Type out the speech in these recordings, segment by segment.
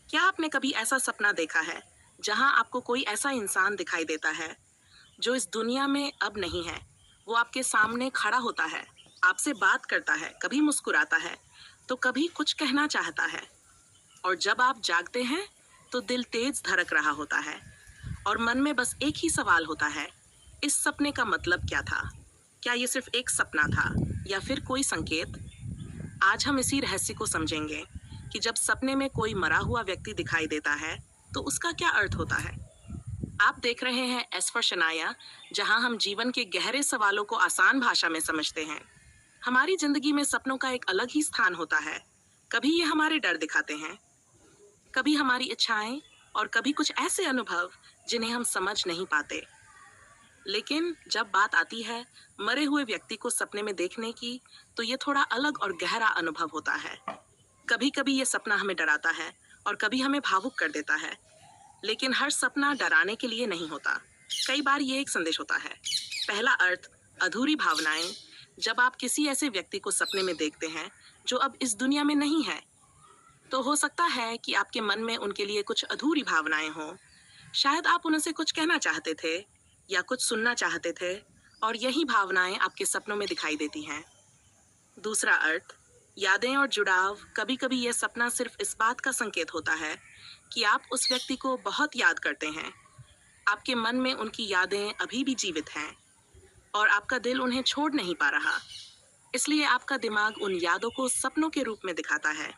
क्या आपने कभी ऐसा सपना देखा है जहां आपको कोई ऐसा इंसान दिखाई देता है जो इस दुनिया में अब नहीं है? वो आपके सामने खड़ा होता है, आपसे बात करता है, कभी मुस्कुराता है, तो कभी कुछ कहना चाहता है। और जब आप जागते हैं तो दिल तेज धड़क रहा होता है और मन में बस एक ही सवाल होता है, इस सपने का मतलब क्या था? क्या ये सिर्फ एक सपना था या फिर कोई संकेत? आज हम इसी रहस्य को समझेंगे कि जब सपने में कोई मरा हुआ व्यक्ति दिखाई देता है तो उसका क्या अर्थ होता है। आप देख रहे हैं एस फॉर शनाया, जहां हम जीवन के गहरे सवालों को आसान भाषा में समझते हैं। हमारी जिंदगी में सपनों का एक अलग ही स्थान होता है। कभी ये हमारे डर दिखाते हैं, कभी हमारी इच्छाएं, और कभी कुछ ऐसे अनुभव जिन्हें हम समझ नहीं पाते। लेकिन जब बात आती है मरे हुए व्यक्ति को सपने में देखने की, तो ये थोड़ा अलग और गहरा अनुभव होता है। कभी कभी ये सपना हमें डराता है और कभी हमें भावुक कर देता है, लेकिन हर सपना डराने के लिए नहीं होता। कई बार ये एक संदेश होता है। पहला अर्थ, अधूरी भावनाएं। जब आप किसी ऐसे व्यक्ति को सपने में देखते हैं जो अब इस दुनिया में नहीं है, तो हो सकता है कि आपके मन में उनके लिए कुछ अधूरी भावनाएं हों। शायद आप उनसे कुछ कहना चाहते थे या कुछ सुनना चाहते थे, और यही भावनाएं आपके सपनों में दिखाई देती हैं। दूसरा अर्थ, यादें और जुड़ाव। कभी कभी यह सपना सिर्फ इस बात का संकेत होता है कि आप उस व्यक्ति को बहुत याद करते हैं। आपके मन में उनकी यादें अभी भी जीवित हैं और आपका दिल उन्हें छोड़ नहीं पा रहा, इसलिए आपका दिमाग उन यादों को सपनों के रूप में दिखाता है।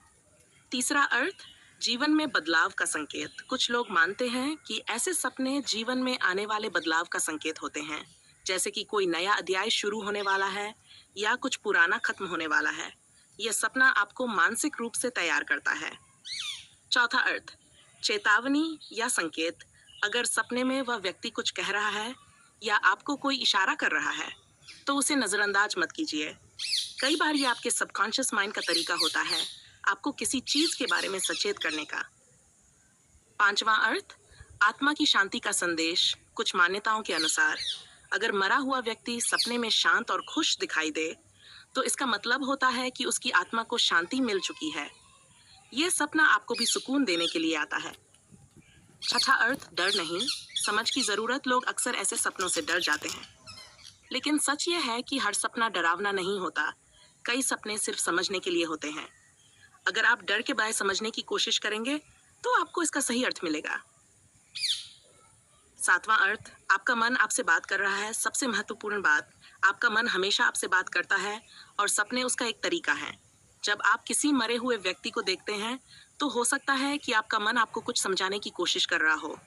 तीसरा अर्थ, जीवन में बदलाव का संकेत। कुछ लोग मानते हैं कि ऐसे सपने जीवन में आने वाले बदलाव का संकेत होते हैं, जैसे कि कोई नया अध्याय शुरू होने वाला है या कुछ पुराना खत्म होने वाला है। यह सपना आपको मानसिक रूप से तैयार करता है। चौथा अर्थ, चेतावनी या संकेत। अगर सपने में वह व्यक्ति कुछ कह रहा है या आपको कोई इशारा कर रहा है, तो उसे नजरअंदाज मत कीजिए। कई बार ये आपके सबकॉन्शियस माइंड का तरीका होता है आपको किसी चीज के बारे में सचेत करने का। पांचवा अर्थ, आत्मा की शांति का संदेश। कुछ मान्यताओं के अनुसार अगर मरा हुआ व्यक्ति सपने में शांत और खुश दिखाई दे, तो इसका मतलब होता है कि उसकी आत्मा को शांति मिल चुकी है। यह सपना आपको भी सुकून देने के लिए आता है। छठा अर्थ, डर नहीं, समझ की जरूरत। लोग अक्सर ऐसे सपनों से डर जाते हैं, लेकिन सच यह है कि हर सपना डरावना नहीं होता। कई सपने सिर्फ समझने के लिए होते हैं। अगर आप डर के बजाय समझने की कोशिश करेंगे तो आपको इसका सही अर्थ मिलेगा। सातवां अर्थ, आपका मन आपसे बात कर रहा है। सबसे महत्वपूर्ण बात, आपका मन हमेशा आपसे बात करता है और सपने उसका एक तरीका है। जब आप किसी मरे हुए व्यक्ति को देखते हैं तो हो सकता है कि आपका मन आपको कुछ समझाने की कोशिश कर रहा हो,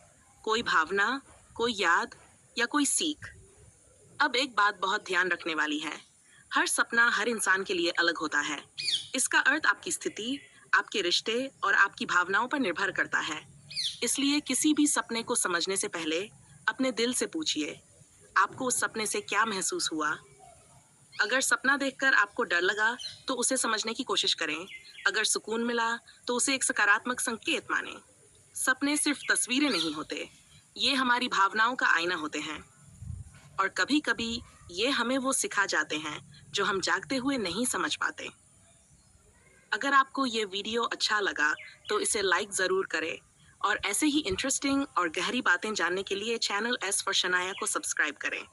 कोई भावना, कोई याद या कोई सीख। अब एक बात बहुत ध्यान रखने वाली है, हर सपना हर इंसान के लिए अलग होता है। इसका अर्थ आपकी स्थिति, आपके रिश्ते और आपकी भावनाओं पर निर्भर करता है। इसलिए किसी भी सपने को समझने से पहले अपने दिल से पूछिए, आपको उस सपने से क्या महसूस हुआ। अगर सपना देखकर आपको डर लगा तो उसे समझने की कोशिश करें। अगर सुकून मिला तो उसे एक सकारात्मक संकेत मानें। सपने सिर्फ तस्वीरें नहीं होते, ये हमारी भावनाओं का आईना होते हैं, और कभी कभी ये हमें वो सिखा जाते हैं जो हम जागते हुए नहीं समझ पाते। अगर आपको ये वीडियो अच्छा लगा तो इसे लाइक ज़रूर करें, और ऐसे ही इंटरेस्टिंग और गहरी बातें जानने के लिए चैनल एस फॉर शनाया को सब्सक्राइब करें।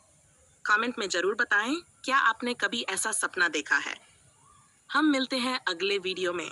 कमेंट में ज़रूर बताएं, क्या आपने कभी ऐसा सपना देखा है। हम मिलते हैं अगले वीडियो में।